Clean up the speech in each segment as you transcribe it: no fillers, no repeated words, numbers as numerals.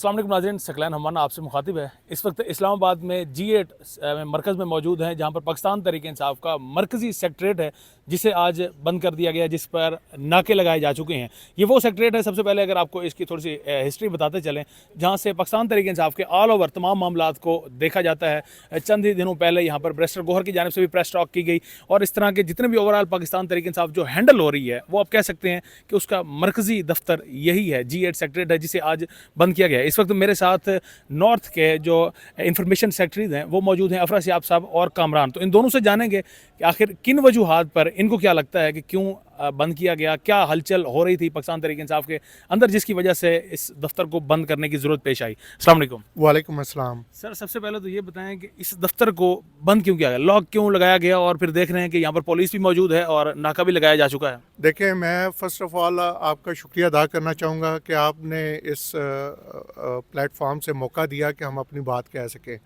अस्सलाम वालेकुम नाज़रीन, सकलैन हमारा आपसे मुखातिब है। इस वक्त इस्लामाबाद में G8 में मरकज़ में मौजूद हैं, जहाँ पर पाकिस्तान तहरीक इंसाफ का मरकज़ी सेक्रेटरेट है, जिसे आज बंद कर दिया गया, जिस पर नाके लगाए जा चुके हैं। ये वो सेक्रेटरेट है, सबसे पहले अगर आपको इसकी थोड़ी सी हिस्ट्री बताते चलें, जहाँ से पाकिस्तान तहरीक इंसाफ के ऑल ओवर तमाम मामलात को देखा जाता है। चंद ही दिनों पहले यहाँ पर बैरिस्टर गौहर की जानिब से भी प्रेस टॉक की गई, और इस तरह के जितने भी ओवरऑल पाकिस्तान तहरीक इंसाफ जो हैंडल हो रही है, वो आप कह सकते हैं कि उसका मरकज़ी दफ्तर यही है, G8 सेक्रेटरेट है, जिसे आज बंद किया गया है। इस वक्त मेरे साथ नॉर्थ के जो इंफॉर्मेशन सेक्रेटरीज हैं वो मौजूद हैं, अफरा सियाब साहब और कामरान। तो इन दोनों से जानेंगे कि आखिर किन वजूहात पर इनको क्या लगता है कि क्यों बंद किया गया, क्या हलचल हो रही थी पाकिस्तान तहरीक इंसाफ के अंदर जिसकी वजह से इस दफ्तर को बंद करने की ज़रूरत पेश आई। अस्सलाम वालेकुम। वालेकुम अस्सलाम। सर, सबसे पहले तो ये बताएं कि इस दफ्तर को बंद क्यों किया गया, लॉक क्यों लगाया गया, और फिर देख रहे हैं कि यहाँ पर पुलिस भी मौजूद है और नाका भी लगाया जा चुका है। देखें, मैं फ़र्स्ट ऑफ़ ऑल आपका शुक्रिया अदा करना चाहूँगा कि आपने इस प्लेटफॉर्म से मौका दिया कि हम अपनी बात कह सकें।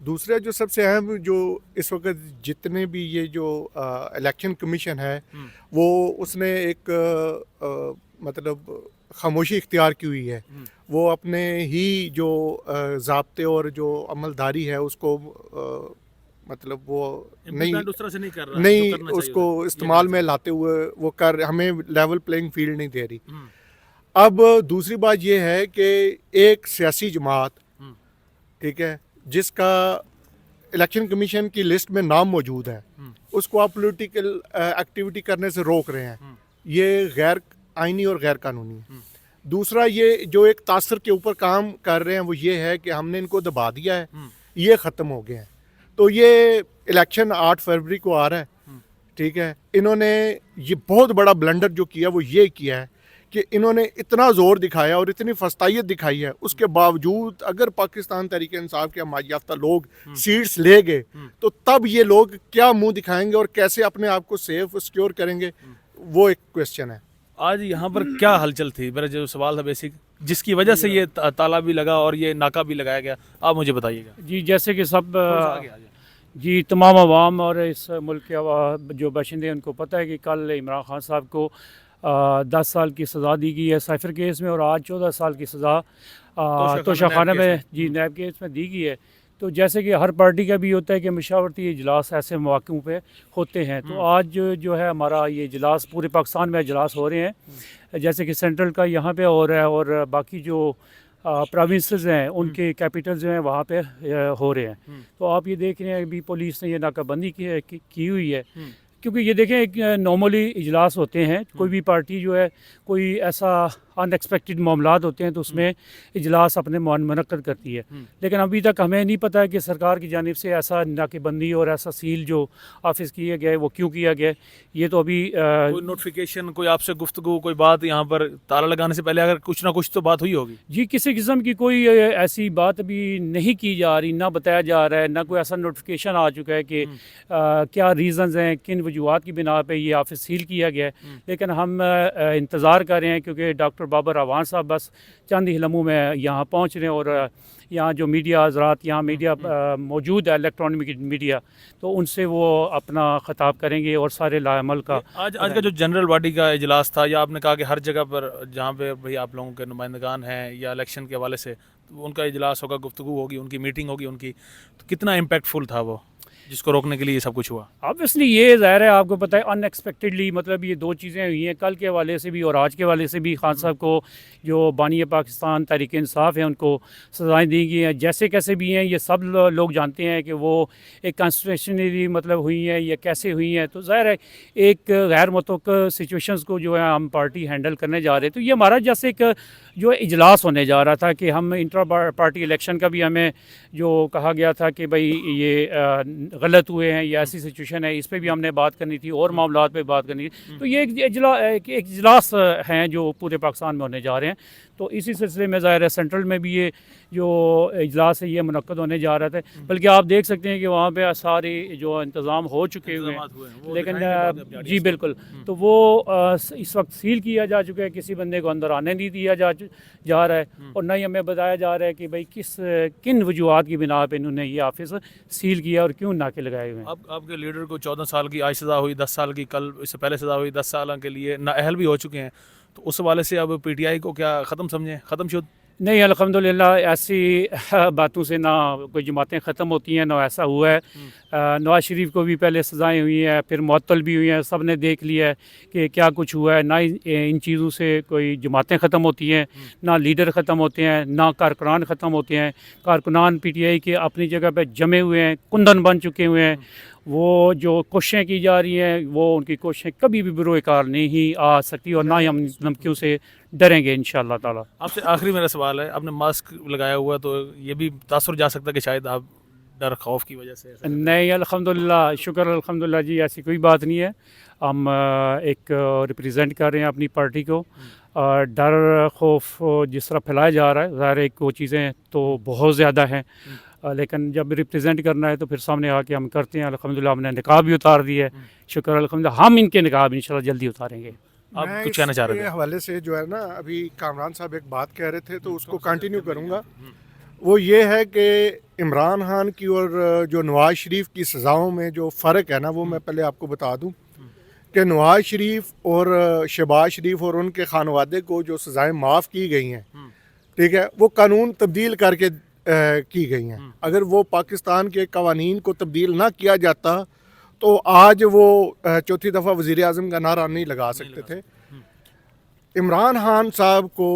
दूसरा जो सबसे अहम जो इस वक्त जितने भी ये जो इलेक्शन कमीशन है वो उसने एक मतलब खामोशी इख्तियार की हुई है। वो अपने ही जो ज़ाब्ते और जो अमलदारी है उसको मतलब वो नहीं उस तरह से नहीं कर रहा नहीं जो करना चाहिए उसको था। इस्तेमाल में लाते हुए वो कर हमें लेवल प्लेइंग फील्ड नहीं दे रही। अब दूसरी बात ये है कि एक सियासी जमात, ठीक है, जिसका इलेक्शन कमीशन की लिस्ट में नाम मौजूद है, उसको आप पॉलिटिकल एक्टिविटी करने से रोक रहे हैं। ये गैर आइनी और गैर कानूनी है। दूसरा, ये जो एक तासर के ऊपर काम कर रहे हैं वो ये है कि हमने इनको दबा दिया है, ये ख़त्म हो गए हैं। तो ये इलेक्शन 8 फरवरी को आ रहा है, ठीक है। इन्होंने ये बहुत बड़ा ब्लंडर जो किया वो ये किया है कि इन्होंने इतना ज़ोर दिखाया और इतनी फस्तायत दिखाई है, उसके बावजूद अगर पाकिस्तान तहरीक इंसाफ के हमारे याफ्ता लोग सीट्स ले गए तो तब ये लोग क्या मुंह दिखाएंगे और कैसे अपने आप को सेफ सिक्योर करेंगे, वो एक क्वेश्चन है। आज यहाँ पर क्या हलचल थी, मेरा जो सवाल था बेसिक, जिसकी वजह से ये ताला भी लगा और ये नाका भी लगाया गया, आप मुझे बताइएगा। जी, जैसे कि सब आगे आ जाए। जी तमाम आवाम और इस मुल्क के जो बाशिंदे हैं उनको पता है कि कल इमरान खान साहब को 10 साल की सज़ा दी गई है साइफर केस में, और आज 14 साल की सज़ा तोशाखाना में जी नैब केस में दी गई है। तो जैसे कि हर पार्टी का भी होता है कि मशावरती इजलास ऐसे मौक़ों पे होते हैं, तो आज जो है हमारा ये इजलास पूरे पाकिस्तान में इजलास हो रहे हैं, जैसे कि सेंट्रल का यहाँ पे हो रहा है और बाकी जो प्रोविंसेस हैं उनके कैपिटल जो हैं वहाँ पे हो रहे हैं। तो आप ये देख रहे हैं अभी पुलिस ने ये नाकाबंदी की हुई है, क्योंकि ये देखें एक नॉर्मली इजलास होते हैं, कोई भी पार्टी जो है कोई ऐसा अनएक्सपेक्टेड मामलात होते हैं तो उसमें इजलास अपने मुनक्कद करती है। लेकिन अभी तक हमें नहीं पता है कि सरकार की जानिब से ऐसा नाकेबंदी और ऐसा सील जो ऑफिस किया गया है वो क्यों किया गया है। ये तो अभी कोई नोटिफिकेशन, कोई आपसे गुफ्तगू, कोई बात यहाँ पर ताला लगाने से पहले अगर कुछ ना कुछ तो बात हुई होगी? जी, किसी किस्म की कोई ऐसी बात अभी नहीं की जा रही, ना बताया जा रहा है, ना कोई ऐसा नोटिफिकेशन आ चुका है कि क्या रीज़न्स हैं, किन वजूहात की बिना पे ये ऑफिस सील किया गया है। लेकिन हम इंतज़ार कर रहे हैं, क्योंकि डॉक्टर बाबर अवान साहब बस चंद ही लम्हों में यहाँ पहुँच रहे हैं, और यहाँ जो मीडिया हज़रात यहाँ मीडिया मौजूद है, इलेक्ट्रॉनिक मीडिया, तो उनसे वो अपना ख़ताब करेंगे और सारे लाअमल का। आज का जो जनरल बॉडी का इजलास था, या आपने कहा कि हर जगह पर जहाँ पे भाई आप लोगों के नुमाइंदगान हैं या इलेक्शन के हवाले से तो उनका इजलास होगा, गुफ्तगू होगी, उनकी मीटिंग होगी उनकी, तो कितना इम्पैक्टफुल था वो जिसको रोकने के लिए ये सब कुछ हुआ? ऑब्वियसली ये ज़ाहिर है, आपको पता है अनएक्सपेक्टेडली, मतलब ये दो चीज़ें हुई हैं, कल के हवाले से भी और आज के हवाले से भी। खान साहब को जो बानी पाकिस्तान तहरीक इंसाफ है उनको सज़ाएँ दी गई हैं, जैसे कैसे भी हैं। ये सब लोग जानते हैं कि वो एक कॉन्स्टिट्यूशनली मतलब हुई हैं या कैसे हुई हैं। तो ज़ाहिर है एक गैर मुतवक्का सिचुएशंस को जो है हम पार्टी हैंडल करने जा रहे हैं। तो ये हमारा जैसे एक जो इजलास होने जा रहा था कि हम इंट्रा पार्टी इलेक्शन का भी हमें जो कहा गया था कि भाई ये गलत हुए हैं या ऐसी सिचुएशन है, इस पर भी हमने बात करनी थी और मामलात पे बात करनी थी। तो ये एक इजलास हैं जो पूरे पाकिस्तान में होने जा रहे हैं। तो इसी सिलसिले में ज़ाहिर है सेंट्रल में भी ये जो इजलास है ये मुनक्कद होने जा रहा था। बल्कि आप देख सकते हैं कि वहाँ पे सारे जो इंतज़ाम हो चुके हुए हैं, लेकिन जी बिल्कुल, तो वो इस वक्त सील किया जा चुका है, किसी बंदे को अंदर आने नहीं दिया जा रहा है, और न ही हमें बताया जा रहा है कि भाई किन वजूहात की बिना पर इन्होंने ये ऑफिस सील किया और क्यों नाके लगाए हुए हैं। अब आपके लीडर को 14 साल की आज सज़ा हुई, 10 साल की कल इससे पहले सज़ा हुई, 10 साल के लिए नाअहल भी हो चुके हैं, तो उस हवाले से अब पीटीआई को क्या ख़त्म समझें, ख़त्म शुद्ध? नहीं, अल्हम्दुलिल्लाह ऐसी बातों से ना कोई जमातें ख़त्म होती हैं, ना ऐसा हुआ है। नवाज़ शरीफ को भी पहले सज़ाएँ हुई हैं, फिर मुअत्तल भी हुई हैं, सब ने देख लिया है कि क्या कुछ हुआ है। ना इन चीज़ों से कोई जमातें ख़त्म होती हैं, ना लीडर ख़त्म होते हैं, ना कारकुनान ख़त्म होते हैं। कारकुनान PTI के अपनी जगह पर जमे हुए हैं, कुंदन बन चुके हुए हैं। वो जो कोशिशें की जा रही हैं, वो उनकी कोशिशें कभी भी बिरोकार नहीं आ सकती, और ना ही हम धमकियों से डरेंगे इंशाअल्लाह ताला। आपसे आखिरी मेरा सवाल है, आपने मास्क लगाया हुआ है तो ये भी तासुर जा सकता है कि शायद आप डर खौफ की वजह से ऐसा कर रहे हैं। नहीं, अल्हम्दुलिल्लाह, शुक्र अल्हम्दुलिल्लाह जी, ऐसी कोई बात नहीं है। हम एक रिप्रेजेंट कर रहे हैं अपनी पार्टी को। डर खौफ जिस तरह फैलाया जा रहा है, ज़ाहिर है वो चीज़ें तो बहुत ज़्यादा हैं, लेकिन जब रिप्रेजेंट करना है तो फिर सामने आके हम करते हैं। अल्हम्दुलिल्लाह हमने निकाब भी उतार दी है, शुक्र अल्हम्दुलिल्लाह। हम इनके निकाब इंशाल्लाह जल्दी उतारेंगे। आप मैं कुछ कहना चाह रहे इसके थे? हवाले से जो है ना, अभी कामरान साहब एक बात कह रहे थे तो उसको कंटिन्यू करूँगा। वो ये है कि इमरान खान की और जो नवाज़ शरीफ की सज़ाओं में जो फ़र्क है ना, वो मैं पहले आपको बता दूं कि नवाज़ शरीफ और शहबाज शरीफ और उनके खानवादे को जो सज़ाएं माफ़ की गई हैं, ठीक है, वो कानून तब्दील करके की गई हैं। अगर वो पाकिस्तान के कवानीन को तब्दील ना किया जाता तो आज वो चौथी दफ़ा वज़ीर आज़म का नारा नहीं लगा सकते थे। इमरान खान साहब को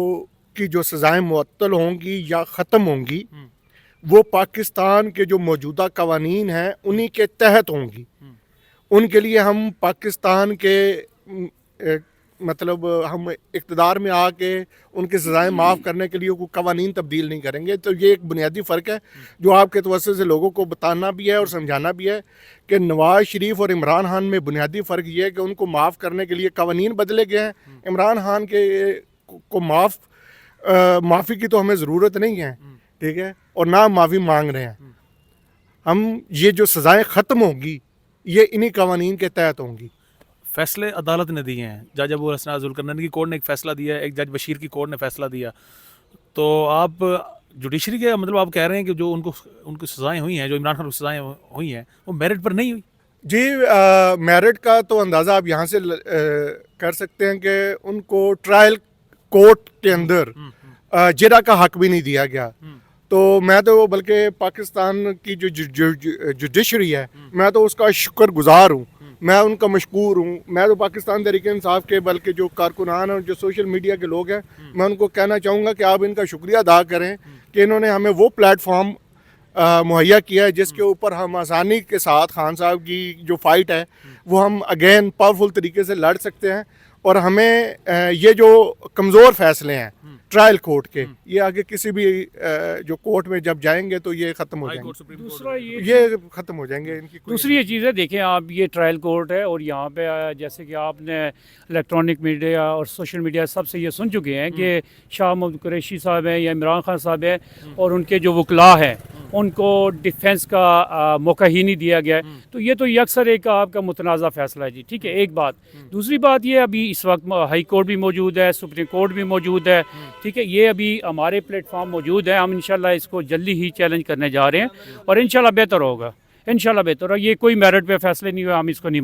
की जो सज़ाएं मुअत्तल होंगी या ख़त्म होंगी, वो पाकिस्तान के जो मौजूदा कवानीन हैं उन्हीं के तहत होंगी। उनके लिए हम पाकिस्तान के मतलब हम इक़्तिदार में आके उनकी सज़ाएं माफ़ करने के लिए कोई कवानीन तब्दील नहीं करेंगे। तो ये एक बुनियादी फ़र्क है जो आपके तवज्जो से लोगों को बताना भी है और समझाना भी है कि नवाज़ शरीफ और इमरान खान में बुनियादी फ़र्क ये है कि उनको माफ़ करने के लिए कवानीन बदले गए हैं। इमरान खान के को माफ़ी की तो हमें ज़रूरत नहीं है, ठीक है, और ना माफ़ी मांग रहे हैं हम। ये जो सज़ाएं ख़त्म होंगी ये इन्हीं कवानीन के तहत होंगी। फैसले अदालत ने दिए हैं, जज अबू हसन ज़ुल्करनैन की कोर्ट ने एक फ़ैसला दिया है, एक जज बशीर की कोर्ट ने फ़ैसला दिया। तो आप जुडिशरी के मतलब आप कह रहे हैं कि जो उनको सज़ाएं हुई हैं, जो इमरान खान को सज़ाएं हुई हैं, वो मेरिट पर नहीं हुई? जी, मेरिट का तो अंदाज़ा आप यहाँ से कर सकते हैं कि उनको ट्रायल कोर्ट के अंदर जिरा का हक भी नहीं दिया गया। तो मैं तो बल्कि पाकिस्तान की जो जुडिशरी है, मैं तो उसका शुक्रगुजार हूँ, मैं उनका मशकूर हूँ। मैं तो पाकिस्तान तहरीक इंसाफ के बल्कि जो कारकुनान और जो सोशल मीडिया के लोग हैं, मैं उनको कहना चाहूँगा कि आप इनका शुक्रिया अदा करें कि इन्होंने हमें वो प्लेटफॉर्म मुहैया किया है जिसके ऊपर हम आसानी के साथ खान साहब की जो फ़ाइट है वो हम अगेन पावरफुल तरीके से लड़ सकते हैं। और हमें ये जो कमज़ोर फ़ैसले हैं ट्रायल कोर्ट के, ये आगे किसी भी जो कोर्ट में जब जाएंगे तो ये ख़त्म हो जाएंगे, दूसरा ये ख़त्म हो जाएंगे इनकी दूसरी ये चीज़ है, देखें आप, ये ट्रायल कोर्ट है और यहाँ पे जैसे कि आपने इलेक्ट्रॉनिक मीडिया और सोशल मीडिया सबसे ये सुन चुके हैं कि शाह महमूद कुरैशी साहब हैं या इमरान खान साहब हैं और उनके जो वकला हैं उनको डिफेंस का मौका ही नहीं दिया गया है। तो ये तो अक्सर एक आपका मुतनाज़ा फ़ैसला है जी, ठीक है, एक बात। दूसरी बात ये, अभी इस वक्त हाई कोर्ट भी मौजूद है, सुप्रीम कोर्ट भी मौजूद है, ठीक है, ये अभी हमारे प्लेटफॉर्म मौजूद है। हम इंशाल्लाह इसको जल्दी ही चैलेंज करने जा रहे हैं और इंशाल्लाह बेहतर होगा, इंशाल्लाह बेहतर होगा। ये कोई मेरिट पे फैसले नहीं हुआ, हम इसको नहीं मानते।